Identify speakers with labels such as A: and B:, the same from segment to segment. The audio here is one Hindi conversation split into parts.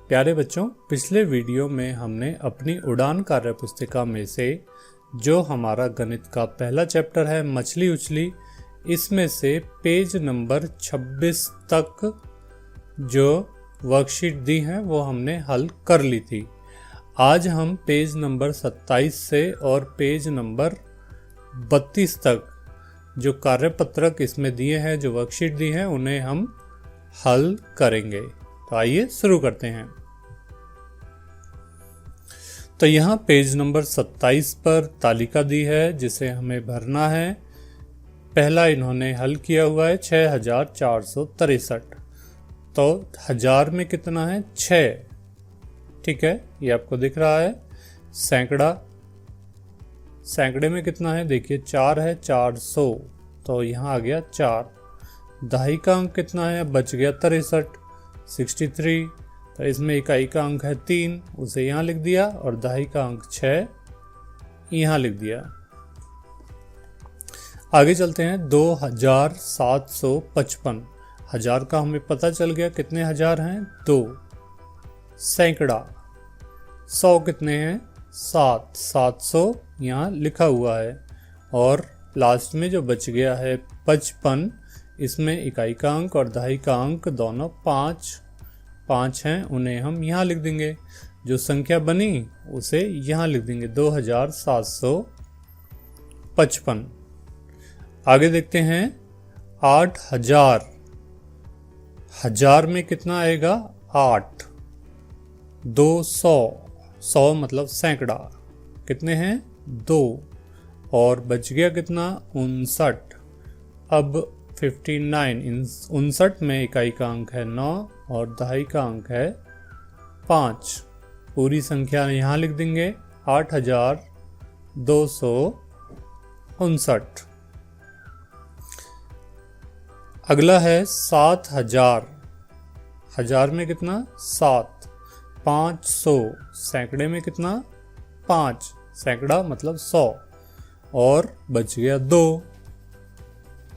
A: प्यारे बच्चों, पिछले वीडियो में हमने अपनी उड़ान कार्य पुस्तिका में से जो हमारा गणित का पहला चैप्टर है मछली उछली, इसमें से पेज नंबर 26 तक जो वर्कशीट दी है वो हमने हल कर ली थी। आज हम पेज नंबर 27 से और पेज नंबर 32 तक जो कार्यपत्रक इसमें दिए हैं, जो वर्कशीट दी है, उन्हें हम हल करेंगे। तो आइए शुरू करते हैं। तो यहाँ पेज नंबर 27 पर तालिका दी है जिसे हमें भरना है। पहला इन्होंने हल किया हुआ है 6463। तो हजार में कितना है? 6। ठीक है, ये आपको दिख रहा है। सैकड़े में कितना है? देखिए 4 है, 400। तो यहाँ आ गया 4। दहाई का अंक कितना है? बच गया 63। तो इसमें इकाई का अंक है 3, उसे यहाँ लिख दिया, और दहाई का अंक 6 यहाँ लिख दिया। आगे चलते हैं। 2755। हजार का हमें पता चल गया कितने हजार हैं? 2। सैकड़ा 100 कितने हैं? 7। 700 यहाँ लिखा हुआ है। और लास्ट में जो बच गया है 55, इसमें इकाई का अंक और दहाई का अंक दोनों 5 हैं, उन्हें हम यहाँ लिख देंगे। जो संख्या बनी उसे यहाँ लिख देंगे, 2755। आगे देखते हैं 8000। हजार में कितना आएगा? 8। 200। 100 मतलब सैकड़ा, कितने हैं? 2। और बच गया कितना? 59। अब 59, 59 में इकाई का अंक है 9 और दहाई का अंक है 5। पूरी संख्या यहाँ लिख देंगे, 8259। अगला है 7000। हजार में कितना? 7। 500। सैकड़े में कितना? 5। सैकड़ा मतलब 100। और बच गया 2।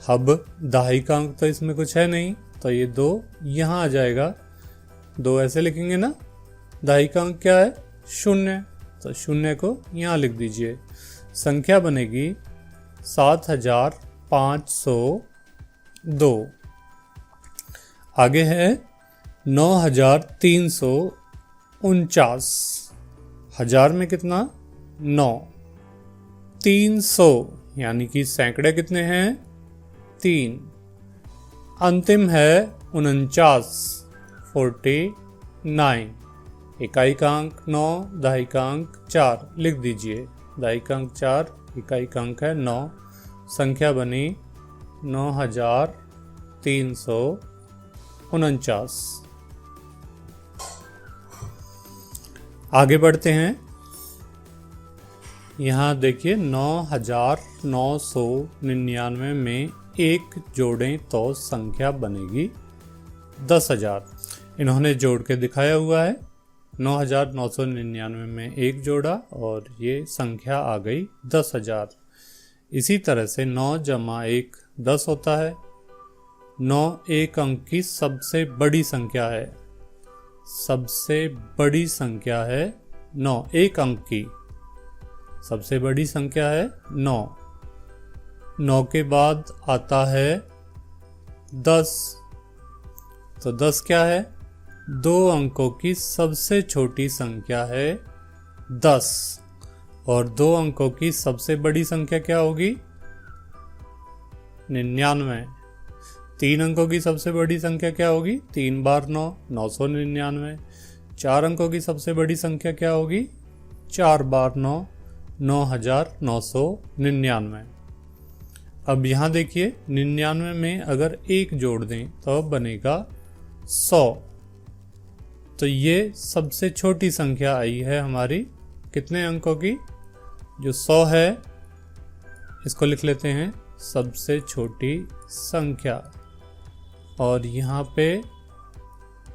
A: अब दहाई का अंक तो इसमें कुछ है नहीं, तो ये 2 यहाँ आ जाएगा। 2 ऐसे लिखेंगे ना। दहाई का अंक क्या है? 0। तो 0 को यहाँ लिख दीजिए। संख्या बनेगी 7502। आगे है 9349। हजार में कितना? 9। 300 यानी कि सैकड़े कितने हैं? 3। अंतिम है 49। इकाई का अंक 9, दहाई का अंक 4 लिख दीजिए। दहाई का अंक 4, इकाई का अंक है 9। संख्या बनी 9349। आगे बढ़ते हैं। यहाँ देखिए 9999 में 1 जोड़ें तो संख्या बनेगी 10,000। इन्होंने जोड़ के दिखाया हुआ है। 9999 में 1 जोड़ा और ये संख्या आ गई 10,000। इसी तरह से 9 जमा 1 10 होता है। 9 एक अंक की सबसे बड़ी संख्या है। सबसे बड़ी संख्या है 9, एक अंक की सबसे बड़ी संख्या है 9। 9 के बाद आता है 10। तो 10 क्या है? 2 अंकों की सबसे छोटी संख्या है 10। और 2 अंकों की सबसे बड़ी संख्या क्या होगी? 99। 3 अंकों की सबसे बड़ी संख्या क्या होगी? 3 बार 9, 999। 4 अंकों की सबसे बड़ी संख्या क्या होगी? 4 बार 9, 9999। अब यहाँ देखिए 99 में अगर 1 जोड़ दें तो बनेगा 100। तो ये सबसे छोटी संख्या आई है हमारी कितने अंकों की? जो 100 है, इसको लिख लेते हैं सबसे छोटी संख्या। और यहाँ पे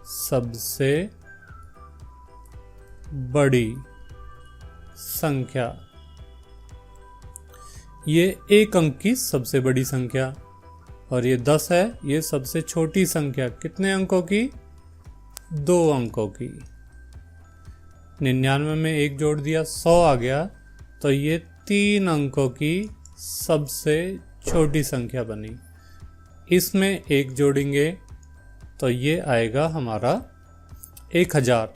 A: सबसे बड़ी संख्या, ये 1 अंक की सबसे बड़ी संख्या। और ये 10 है, ये सबसे छोटी संख्या कितने अंकों की? 2 अंकों की। 99 में 1 जोड़ दिया 100 आ गया, तो ये 3 अंकों की सबसे छोटी संख्या बनी। इसमें 1 जोड़ेंगे तो ये आएगा हमारा 1000,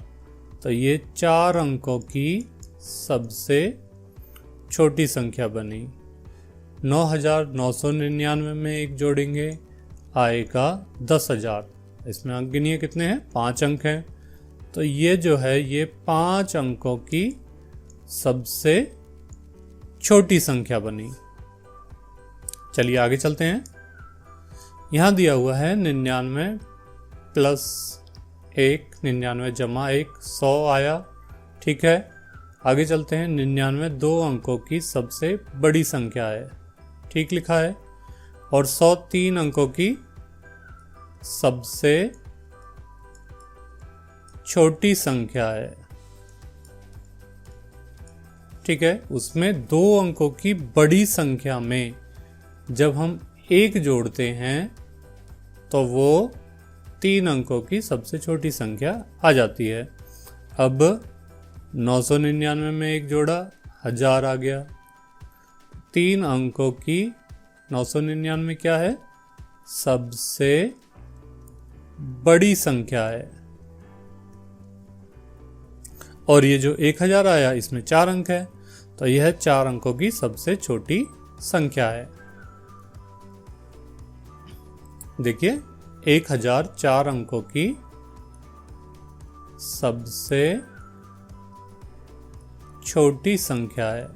A: तो ये 4 अंकों की सबसे छोटी संख्या बनी। 9999 में 1 जोड़ेंगे आएगा 10,000। इसमें अंक गिनिए कितने हैं, 5 अंक हैं, तो ये जो है ये 5 अंकों की सबसे छोटी संख्या बनी। चलिए आगे चलते हैं। यहाँ दिया हुआ है 99 प्लस 1, 99 जमा 1, 100 आया, ठीक है। आगे चलते हैं। 99 2 अंकों की सबसे बड़ी संख्या है, ठीक लिखा है, और 100 3 अंकों की सबसे छोटी संख्या है, ठीक है। उसमें 2 अंकों की बड़ी संख्या में जब हम 1 जोड़ते हैं तो वो 3 अंकों की सबसे छोटी संख्या आ जाती है। अब 999 में 1 जोड़ा 1000 आ गया। 3 अंकों की 999 क्या है, सबसे बड़ी संख्या है। और ये जो 1000 आया इसमें 4 अंक है, तो यह 4 अंकों की सबसे छोटी संख्या है। देखिए 1000 4 अंकों की सबसे छोटी संख्या है।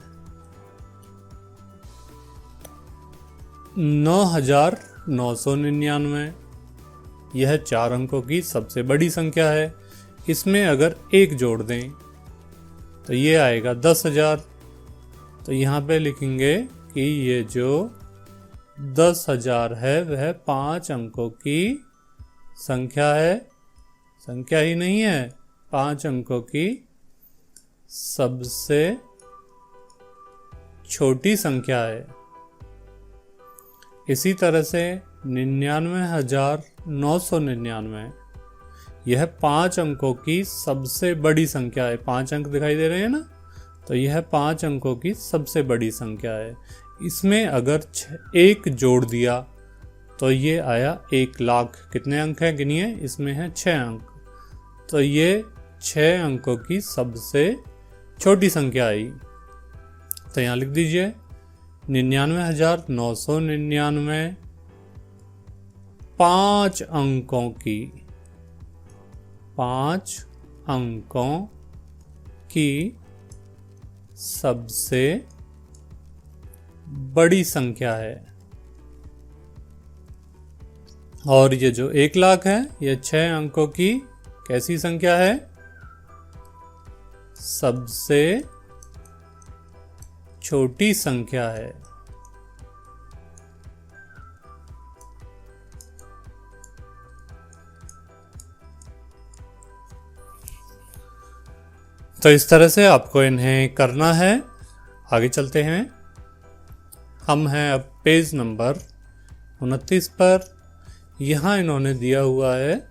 A: 9999 यह 4 अंकों की सबसे बड़ी संख्या है। इसमें अगर 1 जोड़ दें तो ये आएगा 10,000। तो यहाँ पे लिखेंगे कि ये जो 10,000 है वह 5 अंकों की संख्या है, संख्या ही नहीं है, 5 अंकों की सबसे छोटी संख्या है। इसी तरह से 99,999 यह 5 अंकों की सबसे बड़ी संख्या है। 5 अंक दिखाई दे रहे हैं ना, तो यह 5 अंकों की सबसे बड़ी संख्या है। इसमें अगर 1 जोड़ दिया तो ये आया 1,00,000। कितने अंक हैं गिनिए, इसमें है 6 अंक, तो ये 6 अंकों की सबसे छोटी संख्या आई। तो यहाँ लिख दीजिए 99,999 5 अंकों की 5 अंकों की सबसे बड़ी संख्या है। और ये जो 1,00,000 है ये 6 अंकों की कैसी संख्या है, सबसे छोटी संख्या है। तो इस तरह से आपको इन्हें करना है। आगे चलते हैं। हम हैं अब पेज नंबर 29 पर। यहाँ इन्होंने दिया हुआ है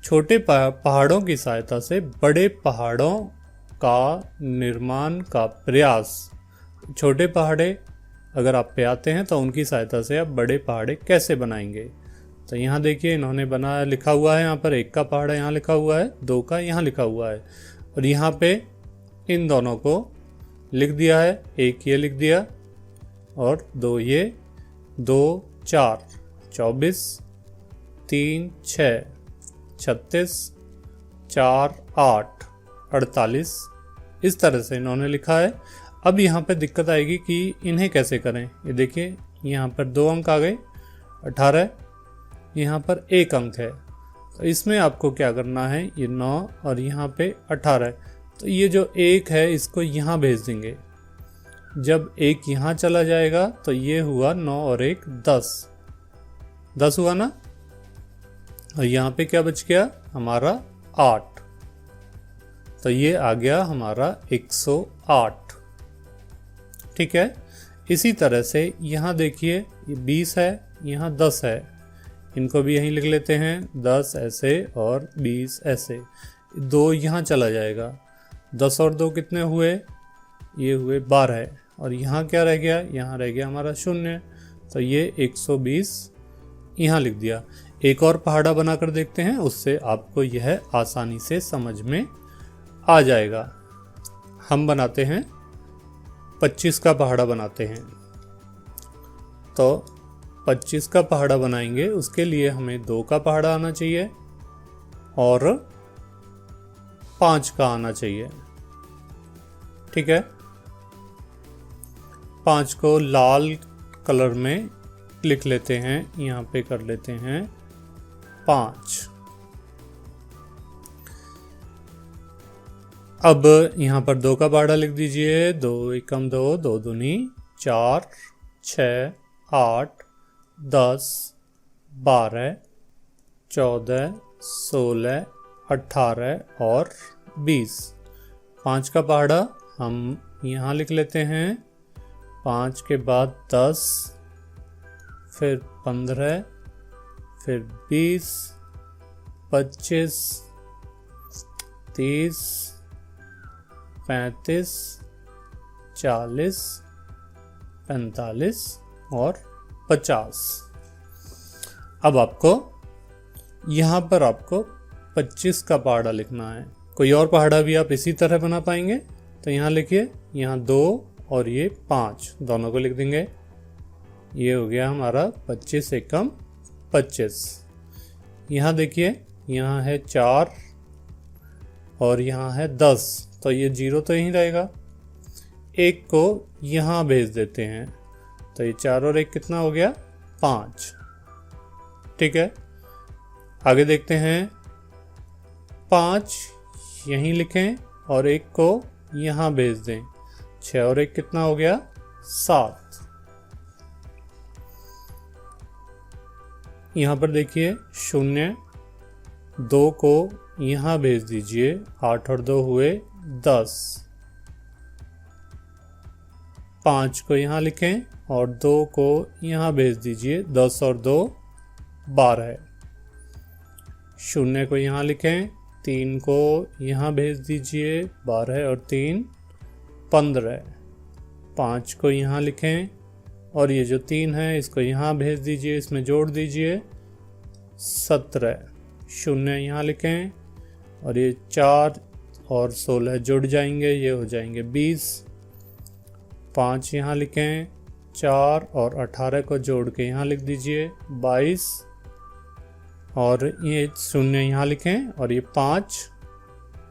A: छोटे पहाड़ों की सहायता से बड़े पहाड़ों का निर्माण का प्रयास। छोटे पहाड़े अगर आप पे आते हैं तो उनकी सहायता से आप बड़े पहाड़े कैसे बनाएंगे। तो यहाँ देखिए इन्होंने बनाया, लिखा हुआ है यहाँ पर 1 का पहाड़ा यहाँ लिखा हुआ है, 2 का यहाँ लिखा हुआ है, और यहाँ पे इन दोनों को लिख दिया है। 1 ये लिख दिया और 2 ये, 2 4 24 3 6 36 4 8 48 इस तरह से इन्होंने लिखा है। अब यहाँ पे दिक्कत आएगी कि इन्हें कैसे करें। ये देखिए यहाँ पर 2 अंक आ गए, 18, यहाँ पर 1 अंक है, तो इसमें आपको क्या करना है, ये 9 और यहाँ पे 18, तो ये जो 1 है इसको यहाँ भेज देंगे। जब 1 यहाँ चला जाएगा तो ये हुआ 9 और 1 10 हुआ ना, और यहाँ पे क्या बच गया हमारा 8, तो ये आ गया हमारा 108। ठीक है। इसी तरह से यहाँ देखिए ये 20 है, यहाँ 10 है, इनको भी यहीं लिख लेते हैं, 10 ऐसे और 20 ऐसे। 2 यहाँ चला जाएगा 10 और 2 कितने हुए, ये हुए 12, और यहाँ क्या रह गया, यहाँ रह गया हमारा 0, तो ये 120 यहाँ लिख दिया। एक और पहाड़ा बनाकर देखते हैं, उससे आपको यह आसानी से समझ में आ जाएगा। हम बनाते हैं 25 का पहाड़ा बनाते हैं। तो 25 का पहाड़ा बनाएंगे, उसके लिए हमें 2 का पहाड़ा आना चाहिए और 5 का आना चाहिए। ठीक है, 5 को लाल कलर में लिख लेते हैं, यहाँ पे कर लेते हैं 5। अब यहाँ पर 2 का पहाड़ा लिख दीजिए। 2 एकम 2, 2 दूनी 4, 6, 8, 10, 12, 14, 16, 18 और 20। 5 का पहाड़ा हम यहाँ लिख लेते हैं। 5 के बाद 10, फिर 15, फिर 20, 25, 30, 35, 40, 45 और 50। अब आपको यहाँ पर आपको 25 का पहाड़ा लिखना है। कोई और पहाड़ा भी आप इसी तरह बना पाएंगे, तो यहाँ लिखिए, यहाँ 2 और ये 5 दोनों को लिख देंगे। ये हो गया हमारा 25 एकम 25। यहाँ देखिए, यहाँ है 4 और यहाँ है 10, तो ये 0 तो यहीं रहेगा। 1 को यहाँ भेज देते हैं, तो ये 4 और 1 कितना हो गया, 5। ठीक है, आगे देखते हैं। 5 यहीं लिखें और 1 को यहाँ भेज दें। 6 और 1 कितना हो गया, 7। यहाँ पर देखिए 0, 2 को यहाँ भेज दीजिए। 8 और 2 हुए 10। 5 को यहाँ लिखें और 2 को यहाँ भेज दीजिए। 10 और 2 12। 0 को यहाँ लिखें, 3 को यहाँ भेज दीजिए। 12 और 3 15। 5 को यहाँ लिखें और ये जो 3 है इसको यहाँ भेज दीजिए, इसमें जोड़ दीजिए 17। 0 यहाँ लिखें और ये 4 और 16 जुड़ जाएंगे, ये हो जाएंगे 20। 5 यहाँ लिखें, 4 और 18 को जोड़ के यहाँ लिख दीजिए 22। और ये 0 यहाँ लिखें और ये 5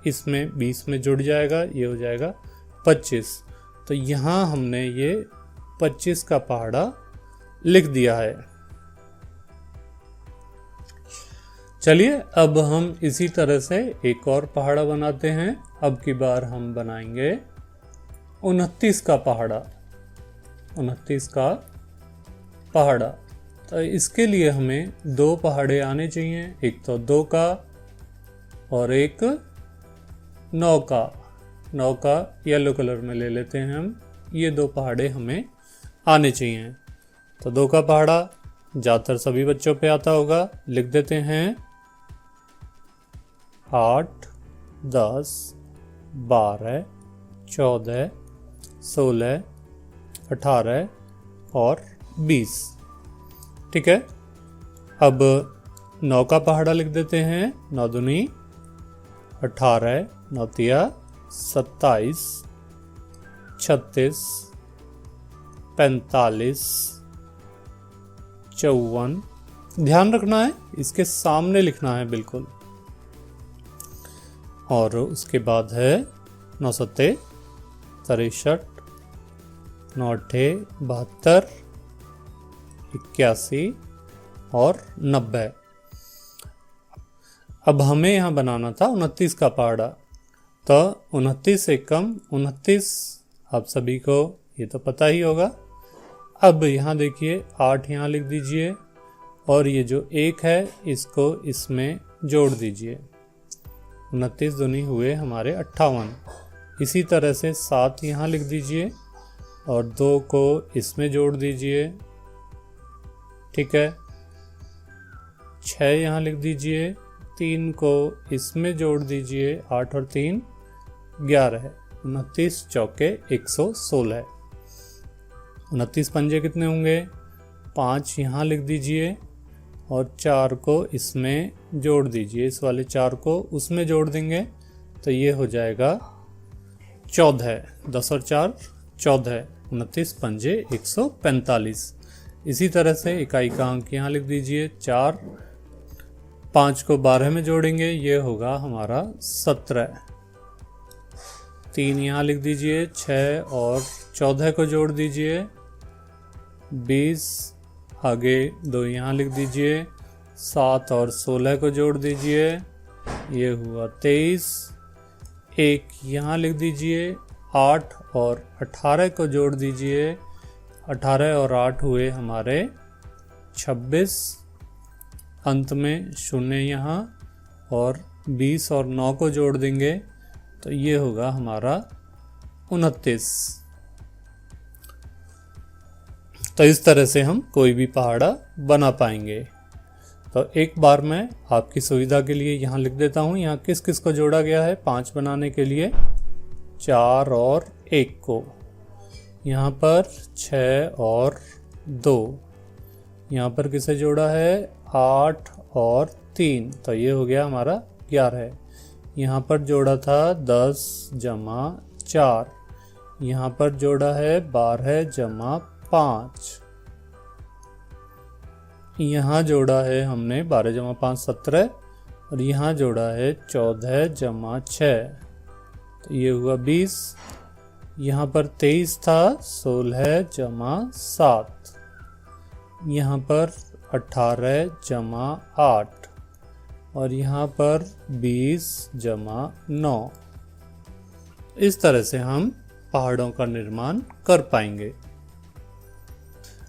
A: इसमें 20 में जुड़ जाएगा, ये हो जाएगा 25। तो यहाँ हमने ये 25 का पहाड़ा लिख दिया है। चलिए अब हम इसी तरह से एक और पहाड़ा बनाते हैं। अब की बार हम बनाएंगे 29 का पहाड़ा। 29 का पहाड़ा, तो इसके लिए हमें 2 पहाड़े आने चाहिए। एक तो 2 का और एक 9 का। 9 का येलो कलर में ले लेते हैं हम। ये 2 पहाड़े हमें आने चाहिए। तो 2 का पहाड़ा ज़्यादातर सभी बच्चों पे आता होगा, लिख देते हैं 8, 10, 12, 14, 16, 18 और 20। ठीक है, अब 9 का पहाड़ा लिख देते हैं। 9 दूनी 18, 9 तिया 27, 36, 45, 54। ध्यान रखना है इसके सामने लिखना है बिल्कुल। और उसके बाद है 9 सत्ते 63, 9 अट्ठे 72, 81 और 90। अब हमें यहाँ बनाना था 29 का पहाड़ा। तो 29 एकम 29 आप सभी को ये तो पता ही होगा। अब यहाँ देखिए 8 यहाँ लिख दीजिए और ये जो 1 है इसको इसमें जोड़ दीजिए। 29 दूनी हुए हमारे 58। इसी तरह से 7 यहाँ लिख दीजिए और 2 को इसमें जोड़ दीजिए। ठीक है, 6 यहाँ लिख दीजिए, 3 को इसमें जोड़ दीजिए। 8 और 3 11 है। 29 चौके 116। 29 पंजे कितने होंगे? 5 यहाँ लिख दीजिए और 4 को इसमें जोड़ दीजिए, इस वाले 4 को उसमें जोड़ देंगे तो ये हो जाएगा 14। 10 और 4 14। 29 पंजे 145। इसी तरह से इकाई का अंक यहाँ लिख दीजिए 4। 5 को 12 में जोड़ेंगे, ये होगा हमारा 17। 3 यहाँ लिख दीजिए, 6 और 14 को जोड़ दीजिए 20। आगे 2 यहाँ लिख दीजिए, 7 और 16 को जोड़ दीजिए, ये हुआ 23। 1 यहाँ लिख दीजिए, 8 और 18 को जोड़ दीजिए, 18 और 8 हुए हमारे 26। अंत में 0 यहाँ और 20 और 9 को जोड़ देंगे तो ये होगा हमारा 29। तो इस तरह से हम कोई भी पहाड़ा बना पाएंगे। तो एक बार मैं आपकी सुविधा के लिए यहाँ लिख देता हूँ, यहाँ किस किस को जोड़ा गया है 5 बनाने के लिए। 4 और 1 को, यहाँ पर 6 और 2, यहाँ पर किसे जोड़ा है 8 और 3, तो ये हो गया हमारा 11। यहाँ पर जोड़ा था 10 जमा 4, यहाँ पर जोड़ा है 12 जमा 5, यहाँ जोड़ा है हमने 12 जमा 5 17, और यहाँ जोड़ा है 14 जमा 6, तो ये हुआ 20। यहाँ पर 23 था, 16 जमा 7, यहाँ पर 18 जमा 8, और यहाँ पर 20 जमा 9। इस तरह से हम पहाड़ों का निर्माण कर पाएंगे।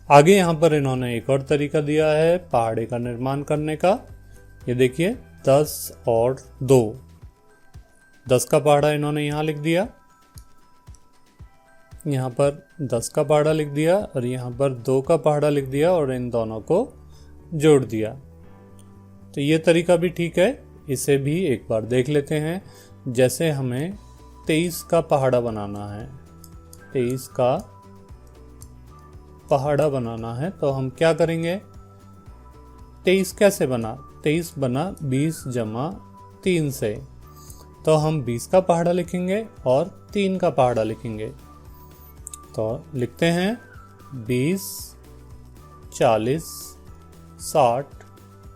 A: आगे यहाँ पर इन्होंने एक और तरीका दिया है पहाड़े का निर्माण करने का। ये देखिए 10 और 2, 10 का पहाड़ा इन्होंने यहाँ लिख दिया, यहाँ पर 10 का पहाड़ा लिख दिया और यहाँ पर 2 का पहाड़ा लिख दिया और इन दोनों को जोड़ दिया। तो ये तरीका भी ठीक है, इसे भी एक बार देख लेते हैं। जैसे हमें 23 का पहाड़ा बनाना है, 23 का पहाड़ा बनाना है तो हम क्या करेंगे, 23 कैसे बना, 23 बना 20 जमा 3 से, तो हम 20 का पहाड़ा लिखेंगे और 3 का पहाड़ा लिखेंगे। तो लिखते हैं 20 40 60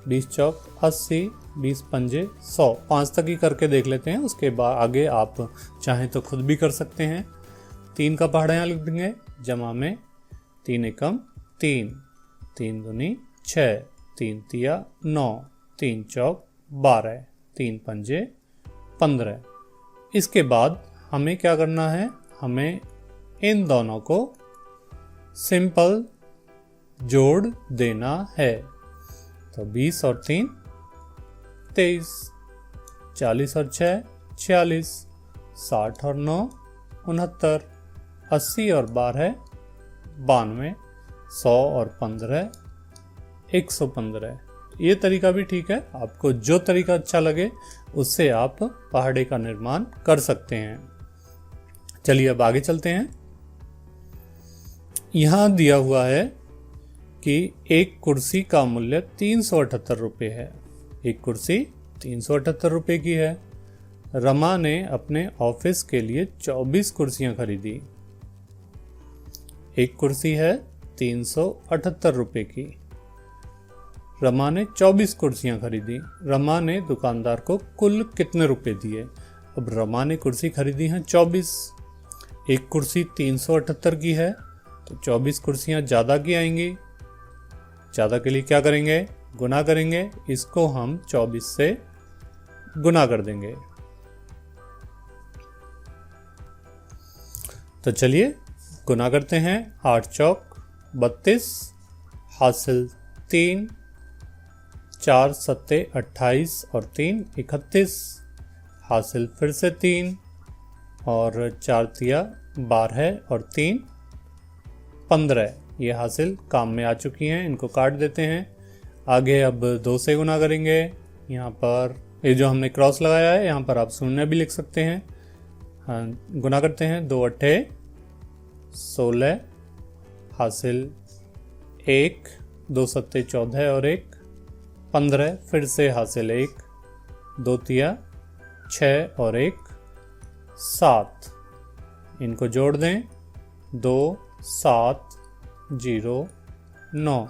A: 20 चौक 80 20 पंजे 100, 5 तक ही करके देख लेते हैं, उसके बाद आगे आप चाहें तो खुद भी कर सकते हैं। 3 का पहाड़ा यहाँ लिख देंगे, जमा में 3 एकम 3, 3 दूनी 6, 3 तिया 9, 3 चौक 12, 3 पंजे 15। इसके बाद हमें क्या करना है, हमें इन दोनों को सिंपल जोड़ देना है। तो 20 और 3 23, 40 और 6 46, 60 और 9 69, 80 और 12 92, 100 और 15 115। ये तरीका भी ठीक है, आपको जो तरीका अच्छा लगे उससे आप पहाड़े का निर्माण कर सकते हैं। चलिए अब आगे चलते हैं। यहाँ दिया हुआ है कि एक कुर्सी का मूल्य 378 रुपये है। एक कुर्सी 378 रुपये की है। रमा ने अपने ऑफिस के लिए 24 कुर्सियां खरीदी। एक कुर्सी है 378 रुपये की। रमा ने 24 कुर्सियां खरीदी। रमा ने दुकानदार को कुल कितने रुपए दिए? अब रमा ने कुर्सी खरीदी हैं 24, एक कुर्सी 378 की है, तो 24 कुर्सियां ज़्यादा की आएंगी। ज़्यादा के लिए क्या करेंगे, गुना करेंगे। इसको हम 24 से गुना कर देंगे। तो चलिए गुना करते हैं। 8 चौक 32, हासिल 3, 4 सत्ते 28 और 3 31, हासिल फिर से 3 और 4 तिया 12 और 3 15। ये हासिल काम में आ चुकी हैं, इनको काट देते हैं। आगे अब 2 से गुना करेंगे। यहाँ पर ये जो हमने क्रॉस लगाया है, यहाँ पर आप शून्य भी लिख सकते हैं। हाँ, गुना करते हैं। 2 अट्ठे 16 हासिल 1, 2 सत्ते 14 और 1 15, फिर से हासिल 1, 2 तिया 6 और 1 7। इनको जोड़ दें। 2 7 0 9,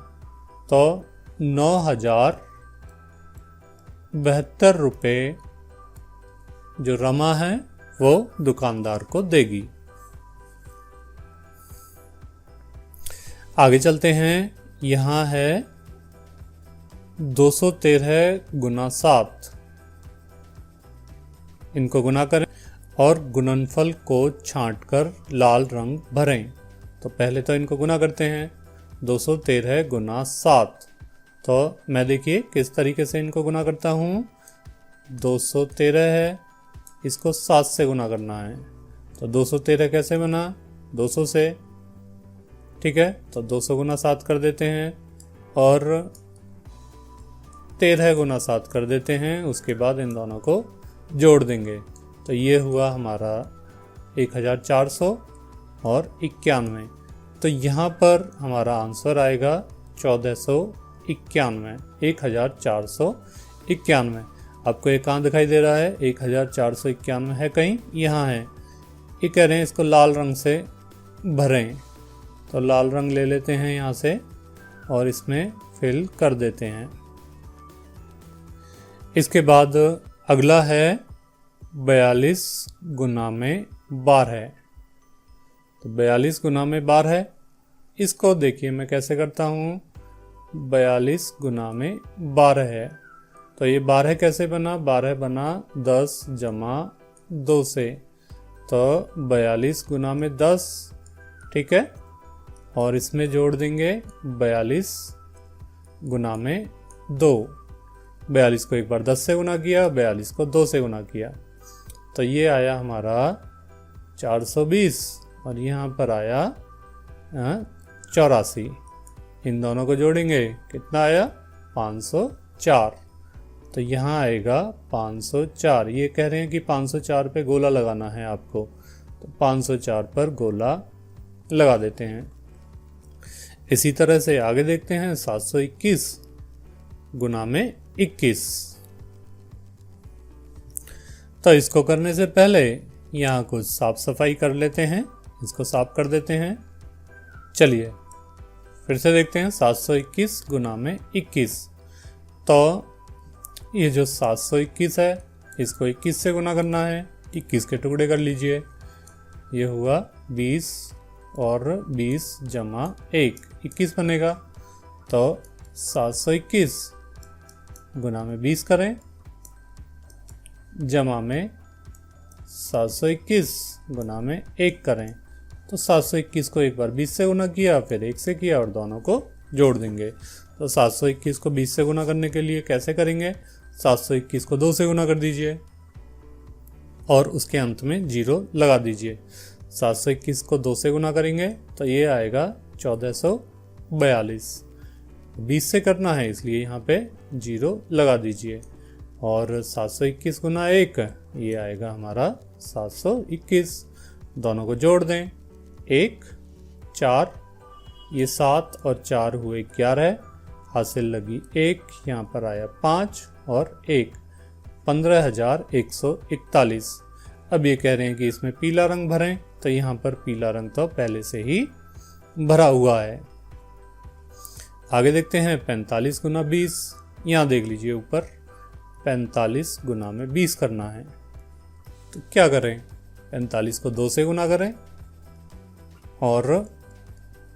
A: तो 9,072 रुपये जो रमा है वो दुकानदार को देगी। आगे चलते हैं। यहाँ है 213 गुना 7। इनको गुना करें और गुणनफल को छांटकर लाल रंग भरें। तो पहले तो इनको गुना करते हैं। 213 गुना 7। तो मैं देखिए किस तरीके से इनको गुना करता हूँ। 213 है, इसको 7 से गुना करना है। तो 213 कैसे बना? 200 से। ठीक है, तो 200 गुना 7 कर देते हैं और 13 गुना 7 कर देते हैं। उसके बाद इन दोनों को जोड़ देंगे। तो ये हुआ हमारा 1400 और 91। तो यहाँ पर हमारा आंसर आएगा 1491, 1491। आपको ये कहाँ दिखाई दे रहा है? 1491 है कहीं? यहाँ है। ये कह रहे हैं इसको लाल रंग से भरें। तो लाल रंग ले लेते हैं यहाँ से और इसमें फिल कर देते हैं। इसके बाद अगला है 42 गुना में 12। तो 42 गुना में 12, इसको देखिए मैं कैसे करता हूँ। 42 गुना में 12 है, तो ये 12 कैसे बना? 12 बना 10 जमा 2 से। तो 42 गुना में 10, ठीक है, और इसमें जोड़ देंगे 42 गुना में 2। 42 को एक बार 10 से गुना किया, 42 को 2 से गुना किया, तो ये आया हमारा 420 और यहाँ पर आया 84। इन दोनों को जोड़ेंगे, कितना आया? 504। तो यहाँ आएगा 504। ये कह रहे हैं कि 504 पे गोला लगाना है आपको, तो 504 पर गोला लगा देते हैं। इसी तरह से आगे देखते हैं 721 गुना में 21। तो इसको करने से पहले यहाँ कुछ साफ सफाई कर लेते हैं। इसको साफ कर देते हैं। चलिए फिर से देखते हैं 721 गुना में 21। तो ये जो 721 है इसको 21 से गुना करना है। 21 के टुकड़े कर लीजिए। ये हुआ 20 और 20 जमा 1, 21 बनेगा। तो 721 गुना में 20 करें, जमा में 721 गुना में 1 करें। तो 721 को एक बार 20 से गुना किया, फिर 1 से किया और दोनों को जोड़ देंगे। तो 721 को 20 से गुना करने के लिए कैसे करेंगे? 721 को 2 से गुना कर दीजिए और उसके अंत में 0 लगा दीजिए। 721 को 2 से गुना करेंगे तो ये आएगा 1442। 20 से करना है इसलिए यहाँ पे 0 लगा दीजिए और 721 गुना 1 ये आएगा हमारा 721। दोनों को जोड़ दें। 1 4, ये 7 और 4 हुए 11, हासिल लगी 1, यहाँ पर आया 5 और 1, 15,141। अब ये कह रहे हैं कि इसमें पीला रंग भरें, तो यहाँ पर पीला रंग तो पहले से ही भरा हुआ है। आगे देखते हैं 45 गुना 20। यहाँ देख लीजिए ऊपर 45 गुना में 20 करना है, तो क्या करें? 45 को 2 से गुना करें और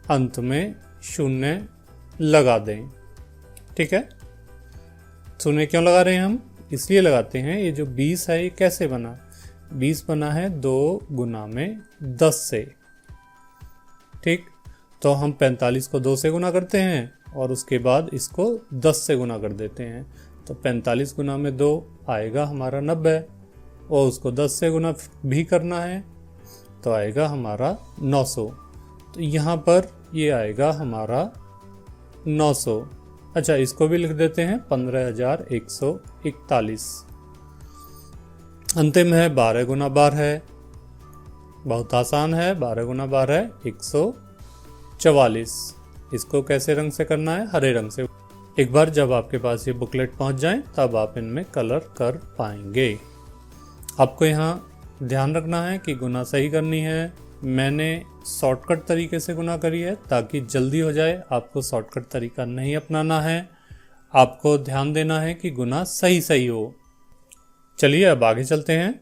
A: अंत में 0 लगा दें। ठीक है, 0 क्यों लगा रहे हैं हम? इसलिए लगाते हैं, ये जो 20 है ये कैसे बना? 20 बना है 2 गुना में 10 से। ठीक, तो हम 45 को 2 से गुना करते हैं और उसके बाद इसको 10 से गुना कर देते हैं। तो 45 गुना में 2 आएगा हमारा 90 और उसको 10 से गुना भी करना है तो आएगा हमारा 900। तो यहाँ पर ये आएगा हमारा 900। अच्छा, इसको भी लिख देते हैं 15,141। अंतिम है 12 गुना 12 है, बहुत आसान है, 12 गुना 12 144। इसको कैसे रंग से करना है? हरे रंग से। एक बार जब आपके पास ये बुकलेट पहुंच जाए तब आप इनमें कलर कर पाएंगे। आपको यहाँ ध्यान रखना है कि गुना सही करनी है। मैंने शॉर्टकट तरीके से गुना करी है ताकि जल्दी हो जाए। आपको शॉर्टकट तरीका नहीं अपनाना है, आपको ध्यान देना है कि गुना सही सही हो। चलिए अब आगे चलते हैं।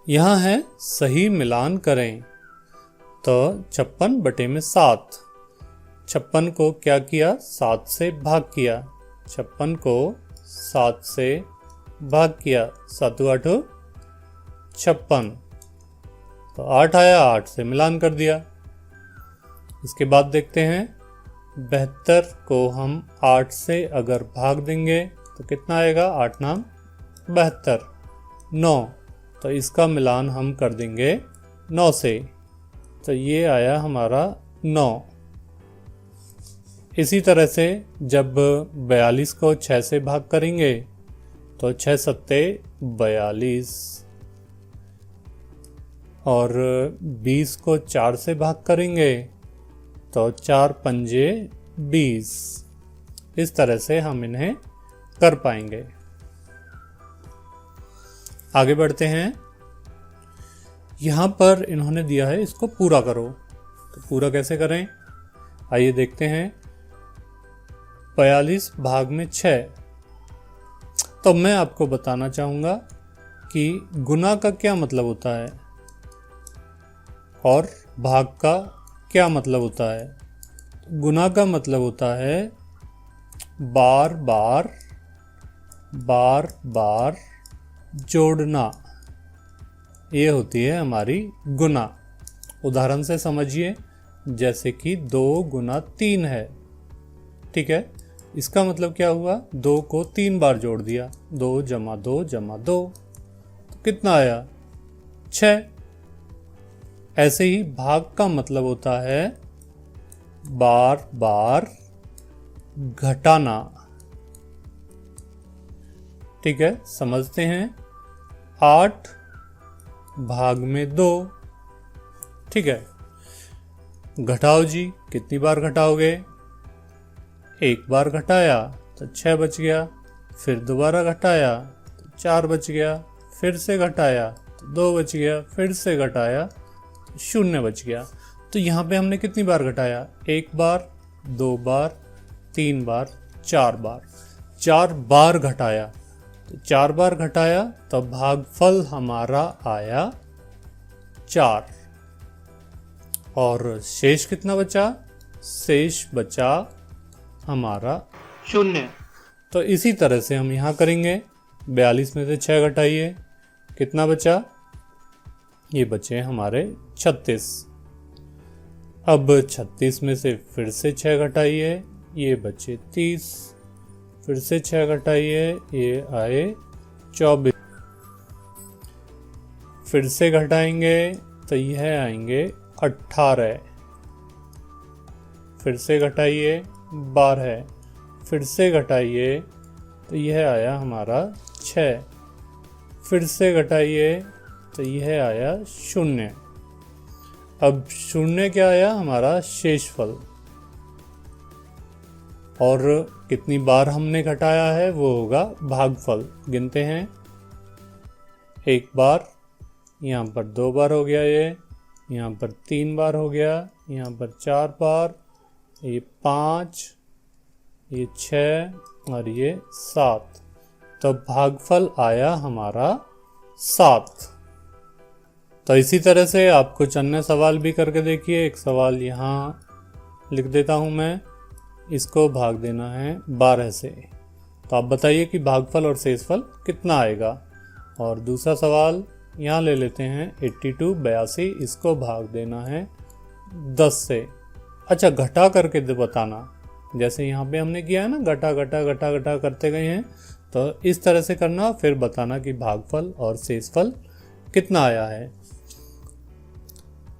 A: यहाँ है सही मिलान करें, तो 56 बटे में 7। 56 को क्या किया? 7 से भाग किया। 56 को 7 से भाग किया। 7 8 56, तो 8 आया, 8 से मिलान कर दिया। इसके बाद देखते हैं 72 को हम 8 से अगर भाग देंगे तो कितना आएगा? 8 नाम 72, 9, तो इसका मिलान हम कर देंगे 9 से, तो ये आया हमारा 9। इसी तरह से जब 42 को 6 से भाग करेंगे तो 6 सत्ते 42, और 20 को 4 से भाग करेंगे तो 4 पंजे 20। इस तरह से हम इन्हें कर पाएंगे। आगे बढ़ते हैं। यहां पर इन्होंने दिया है इसको पूरा करो, तो पूरा कैसे करें? आइए देखते हैं। 42 भाग में 6, तो मैं आपको बताना चाहूंगा कि गुना का क्या मतलब होता है और भाग का क्या मतलब होता है। गुना का मतलब होता है बार बार जोड़ना, ये होती है हमारी गुना। उदाहरण से समझिए, जैसे कि 2 गुना 3 है, ठीक है। इसका मतलब क्या हुआ? 2 को 3 बार जोड़ दिया, 2 जमा 2 जमा 2, तो कितना आया? 6। ऐसे ही भाग का मतलब होता है बार बार घटाना, ठीक है। समझते हैं। 8 भाग में 2, ठीक है। घटाओ जी, कितनी बार घटाओगे? एक बार घटाया तो 6 बच गया, फिर दोबारा घटाया तो 4 बच गया, फिर से घटाया तो 2 बच गया, फिर से घटाया तो 0 बच गया। तो यहाँ पे हमने कितनी बार घटाया? 1 बार, 2 बार, 3 बार, 4 बार। 4 बार घटाया, तो 4 बार घटाया तो भागफल हमारा आया 4। और शेष कितना बचा? शेष बचा हमारा 0। तो इसी तरह से हम यहाँ करेंगे। 42 में से 6 घटाइए, कितना बचा? ये बचे हमारे 36। अब 36 में से फिर से 6 घटाइए, ये बचे 30। फिर से 6 घटाइए, ये आए 24। फिर से घटाएंगे तो यह आएंगे 18। फिर से घटाइए 12। फिर से घटाइए तो यह आया हमारा 6। फिर से घटाइए तो यह आया 0। अब 0 क्या आया? हमारा शेषफल। और कितनी बार हमने घटाया है वो होगा भागफल। गिनते हैं। 1 बार, यहाँ पर 2 बार हो गया, ये यहाँ पर 3 बार हो गया, यहाँ पर 4 बार, ये 5, ये 6 और ये 7। तो भागफल आया हमारा 7। तो इसी तरह से आप कुछ अन्य सवाल भी करके देखिए। एक सवाल यहाँ लिख देता हूँ मैं, इसको भाग देना है 12 से, तो आप बताइए कि भागफल और शेषफल कितना आएगा। और दूसरा सवाल यहाँ ले लेते हैं 82, इसको भाग देना है 10 से। अच्छा, घटा करके बताना, जैसे यहाँ पे हमने किया है ना, घटा घटा घटा घटा करते गए हैं, तो इस तरह से करना, फिर बताना कि भागफल और शेषफल कितना आया है।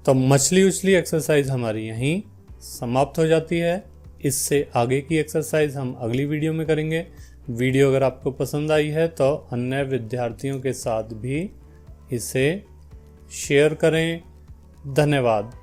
A: तो मछली उछली एक्सरसाइज हमारी यहीं समाप्त हो जाती है। इससे आगे की एक्सरसाइज हम अगली वीडियो में करेंगे। वीडियो अगर आपको पसंद आई है तो अन्य विद्यार्थियों के साथ भी इसे शेयर करें। धन्यवाद।